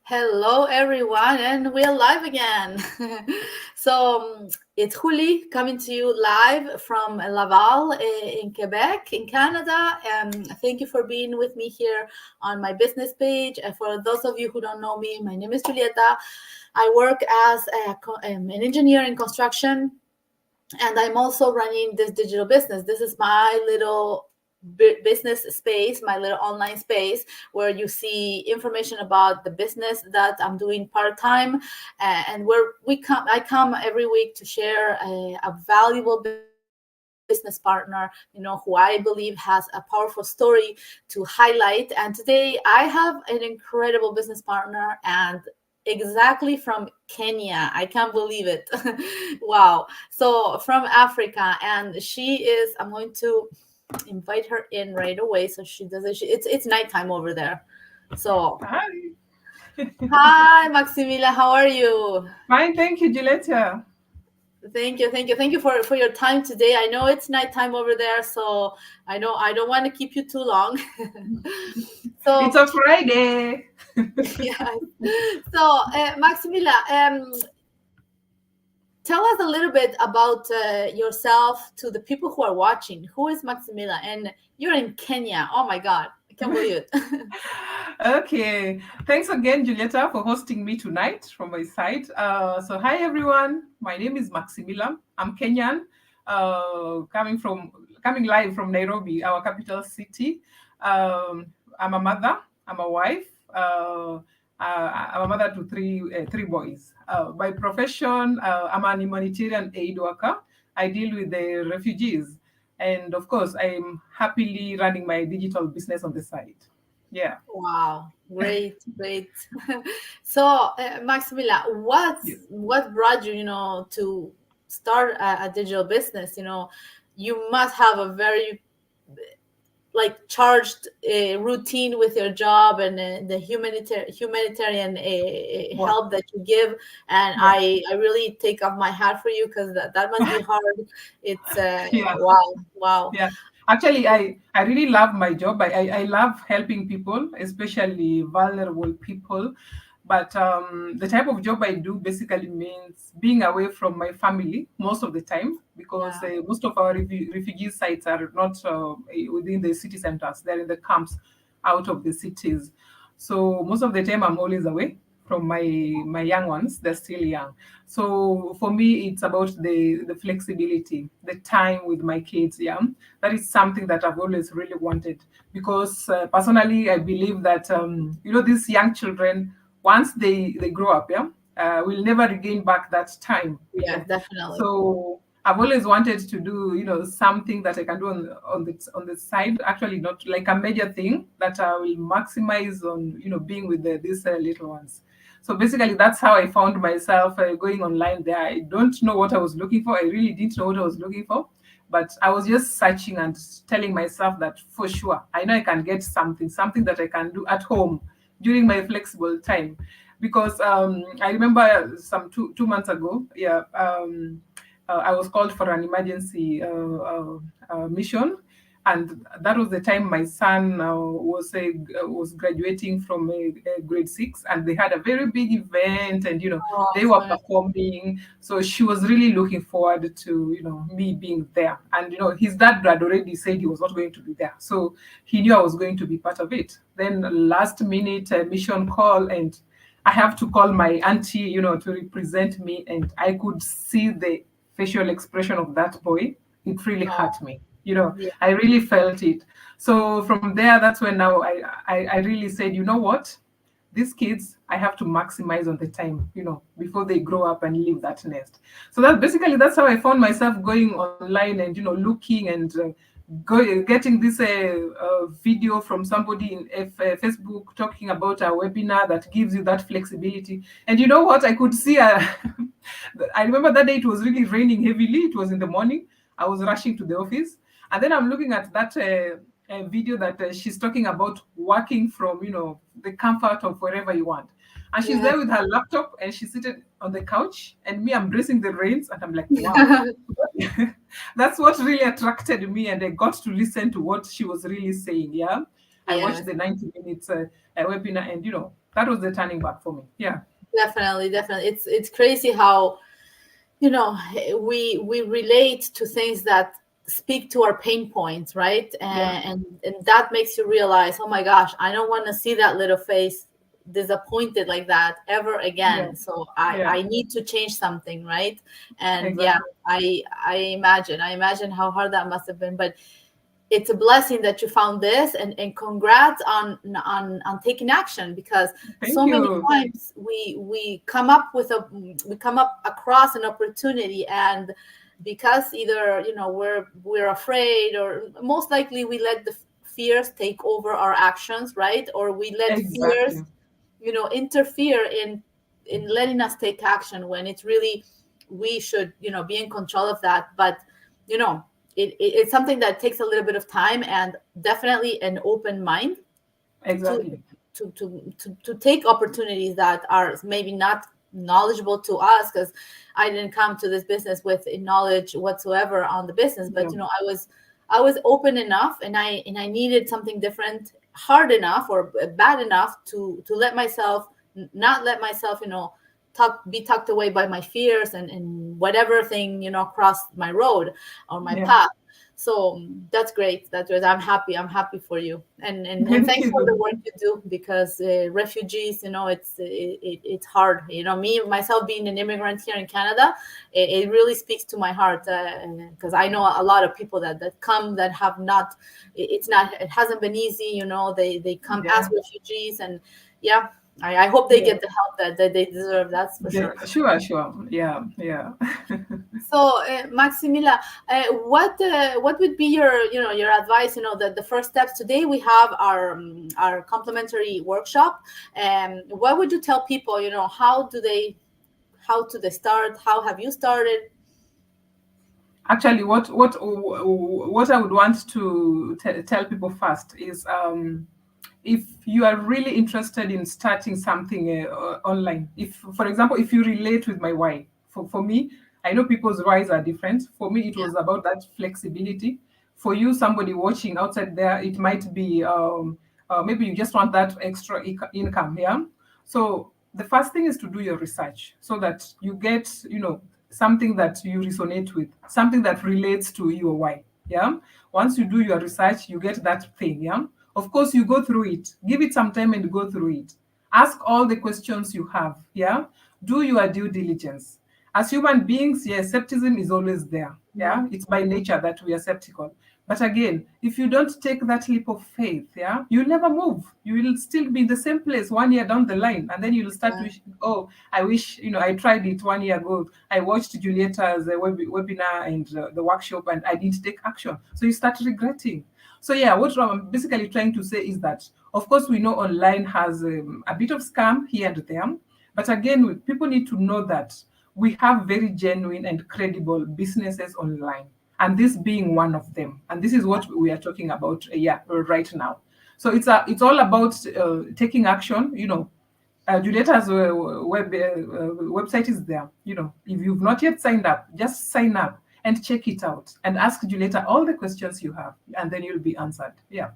Hello, everyone, and we're live again. It's Julie coming to you live from Laval in Quebec, in Canada. And thank you for being with me here on my business page. For those of you who don't know me, my name is Julieta. I work as an engineer in construction, and I'm also running this digital business. This is my little business space, my little online space, where you see information about the business that I'm doing part-time, and where I come every week to share a valuable business partner, who I believe has a powerful story to highlight. And today I have an incredible business partner, and exactly from Kenya. I can't believe it. Wow. So from Africa, and I'm going to invite her in right away so she does it. It's nighttime over there. So Hi. hi, Maximilla, how are you? Fine, thank you, Julieta. Thank you for your time today. I know it's nighttime over there, so I don't want to keep you too long. It's So a Friday. yeah. So Maximilla, tell us a little bit about yourself to the people who are watching. Who is Maximilla? And you're in Kenya. Oh my God, I can't believe it. Okay, thanks again, Julieta, for hosting me tonight from my side. Hi everyone. My name is Maximilla. I'm Kenyan, coming live from Nairobi, our capital city. I'm a mother. I'm a wife. I'm a mother to three boys. By profession, I'm an humanitarian aid worker. I deal with the refugees, and of course, I'm happily running my digital business on the side. Yeah. Wow, great. So, Maximilla, Yes. what brought you, to start a digital business? You must have a very like charged routine with your job and the humanitarian Work. help that you give, and Yeah. I really take off my hat for you because that must be hard. It's Yeah. wow. Yeah. Actually, I really love my job. I love helping people, especially vulnerable people. But the type of job I do basically means being away from my family most of the time because Yeah. most of our refugee sites are not within the city centers. They're in the camps out of the cities. So most of the time I'm always away from my young ones. They're still young. So for me, it's about the flexibility, the time with my kids. Yeah, that is something that I've always really wanted because personally, I believe that these young children, once they grow up, yeah, will never regain back that time. Yeah, definitely. So I've always wanted to do, something that I can do on the side. Actually, not like a major thing that I will maximize on, being with these little ones. So basically, that's how I found myself going online there. I don't know what I was looking for. I really didn't know what I was looking for, but I was just searching and telling myself that for sure, I know I can get something that I can do at home during my flexible time. Because I remember some two months ago, yeah, I was called for an emergency mission, and that was the time my son was graduating from grade six, and they had a very big event, and Oh, they so were nice. performing. So she was really looking forward to me being there, and his dad had already said he was not going to be there, so he knew I was going to be part of it. Then last minute mission call, and I have to call my auntie, to represent me, and I could see the facial expression of that boy. It really Oh, hurt me. yeah. I really felt it. So from there, that's when now I really said, you know what? These kids, I have to maximize on the time, before they grow up and leave that nest. So that's how I found myself going online and looking and getting this video from somebody in Facebook talking about a webinar that gives you that flexibility. And you know what? I could see. I remember that day it was really raining heavily. It was in the morning. I was rushing to the office, and then I'm looking at that video that she's talking about working from the comfort of wherever you want. And she's Yeah. there with her laptop, and she's seated on the couch, and me, I'm bracing the reins, and I'm like, wow. That's what really attracted me, and I got to listen to what she was really saying. Yeah, I watched Yes. the 90 minutes webinar, and that was the turning back for me. Yeah. Definitely, definitely. It's crazy how, you know, we relate to things that speak to our pain points, right? Yeah. And that makes you realize, oh my gosh, I don't want to see that little face disappointed like that ever Yeah. again. So I Yeah. I need to change something, right? And yeah, Exactly. I imagine how hard that must have been, but it's a blessing that you found this, and congrats on taking action, because Thank so many you. times we come up across an opportunity, and because either, you know, we're afraid, or most likely we let the fears take over our actions, right? Or we let Exactly. fears, you know, interfere in letting us take action, when it's really, we should, you know, be in control of that. But you know, it's something that takes a little bit of time, and definitely an open mind to Exactly. to take opportunities that are maybe not knowledgeable to us, because I didn't come to this business with knowledge whatsoever on the business. Yeah. But you know, I was open enough, and I needed something different, hard enough or bad enough to let myself, not let myself, you know, be tucked away by my fears, and whatever thing, you know, crossed my road or my Yeah. path. So that's great. That's great. I'm happy for you, and Thank thanks for the you. work you do, because refugees, you know, it's hard. You know, me myself being an immigrant here in Canada, it really speaks to my heart, because I know a lot of people that come that have not. It hasn't been easy. You know, they come as Yeah. refugees, and yeah, I hope they Yeah. get the help that they deserve. That's for sure. Sure, sure. Yeah, yeah. So, Maximilla, what would be your, you know, your advice? You know, the first steps. Today we have our complimentary workshop. What would you tell people? You know, how do they start? How have you started? Actually, what I would want to tell people first is, if you are really interested in starting something online. If, for example, if you relate with my why, for me, I know people's whys are different. For me, it Yeah, was about that flexibility. For you, somebody watching outside there, it might be, maybe you just want that extra income. Yeah. So the first thing is to do your research so that you get, something that you resonate with, something that relates to your why. Yeah. Once you do your research, you get that thing. Yeah. Of course, you go through it, give it some time and go through it. Ask all the questions you have. Yeah. Do your due diligence. As human beings, yes, skepticism is always there. Yeah. It's by nature that we are skeptical. But again, if you don't take that leap of faith, yeah, you'll never move. You will still be in the same place 1 year down the line, and then you'll start yeah, wishing, oh, I wish, I tried it 1 year ago. I watched Julieta's webinar and the workshop, and I didn't take action. So you start regretting. So yeah, what I'm basically trying to say is that, of course, we know online has a bit of scam here and there, but again, people need to know that we have very genuine and credible businesses online, and this being one of them. And this is what we are talking about, yeah, right now. So it's all about taking action. Julieta's website is there. If you've not yet signed up, just sign up and check it out and ask Julieta all the questions you have, and then you'll be answered. Yeah.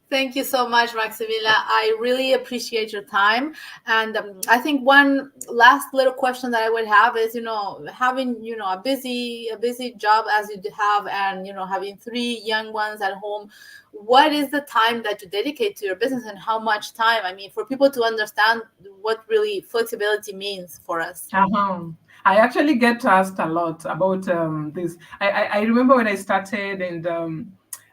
Thank you so much, Maximilla. I really appreciate your time. And I think one last little question that I would have is, you know, having, you know, a busy job as you have, and, you know, having three young ones at home, what is the time that you dedicate to your business, and how much time? I mean, for people to understand what really flexibility means for us. Uh-huh. I actually get asked a lot about this. I remember when I started, and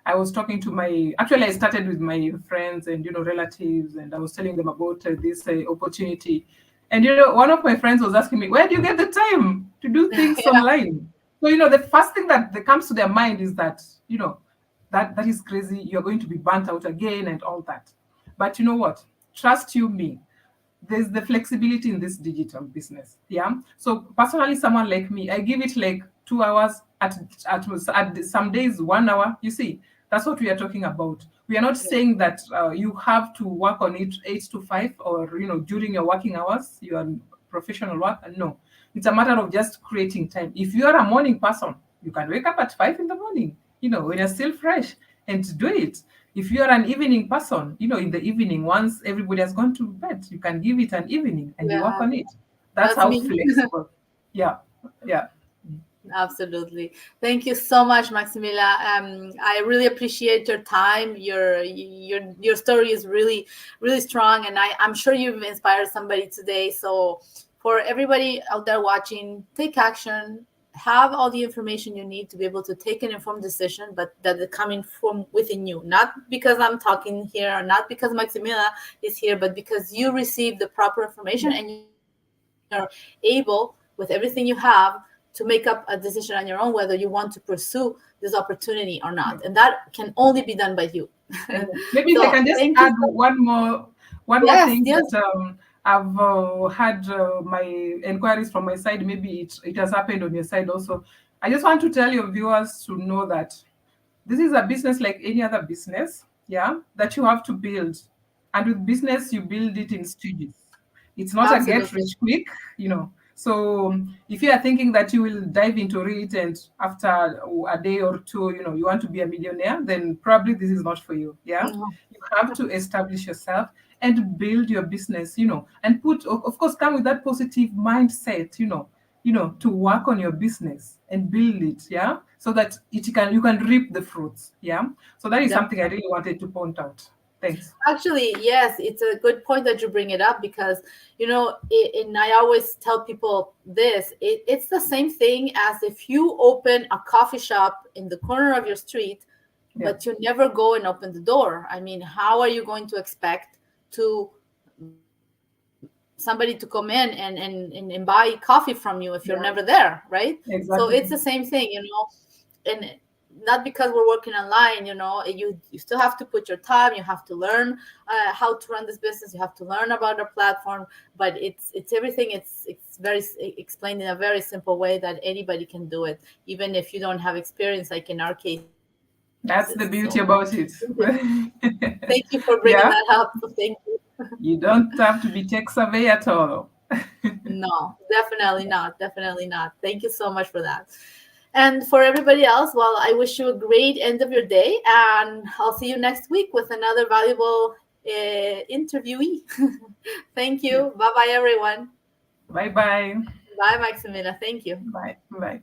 I was talking to actually, I started with my friends and, relatives, and I was telling them about this opportunity. And, one of my friends was asking me, where do you get the time to do things Yeah. online? So, the first thing that comes to their mind is that, that is crazy. You're going to be burnt out again and all that. But you know what? Trust you me, there's the flexibility in this digital business. Yeah. So personally, someone like me, I give it like 2 hours at some days, 1 hour. You see, that's what we are talking about. We are not saying that you have to work on it 8 to 5, or during your working hours, your professional work. No, it's a matter of just creating time. If you are a morning person, you can wake up at 5 in the morning. When you're still fresh, and do it. If you're an evening person, in the evening, once everybody has gone to bed, you can give it an evening and you work Yeah, on it. That's that's how me. flexible. Yeah, yeah. Absolutely. Thank you so much, Maximilla. I really appreciate your time. Your story is really, really strong, and I'm sure you've inspired somebody today. So, for everybody out there watching, take action. Have all the information you need to be able to take an informed decision, but that is coming from within you, not because I'm talking here, or not because Maximilla is here, but because you receive the proper information Yeah. and you're able, with everything you have, to make up a decision on your own whether you want to pursue this opportunity or not. And that can only be done by you. And maybe So if I can thank just you add so one more Yes, thing yes, that I've had my inquiries from my side. Maybe it has happened on your side also. I just want to tell your viewers to know that this is a business like any other business, yeah, that you have to build. And with business, you build it in stages. It's not a get absolutely. rich quick. So if you are thinking that you will dive into it and after a day or two, you want to be a millionaire, then probably this is not for you. Yeah. Mhm. You have to establish yourself and build your business, and of course, come with that positive mindset, to work on your business and build it, yeah, so that you can reap the fruits, yeah. So that is something I really wanted to point out. Thanks. Actually, yes, it's a good point that you bring it up because, and I always tell people this, it's the same thing as if you open a coffee shop in the corner of your street, Yeah, but you never go and open the door. I mean, how are you going to expect to somebody to come in and buy coffee from you if you're never yeah, there, right? So it's the exactly. same thing. And not because we're working online, you still have to put your time, you have to learn how to run this business, you have to learn about our platform, but it's everything, it's very explained in a very simple way that anybody can do it, even if you don't have experience, like in our cases. So That's the beauty about it. thank you for bringing that Yeah, up. So thank you. you don't have to be tech savvy at all. No, definitely not. Thank you so much for that. And for everybody else, well, I wish you a great end of your day, and I'll see you next week with another valuable interviewee. Thank Yeah. you. Bye bye, everyone. Bye bye. Bye, Maximilla. Thank you. Bye bye.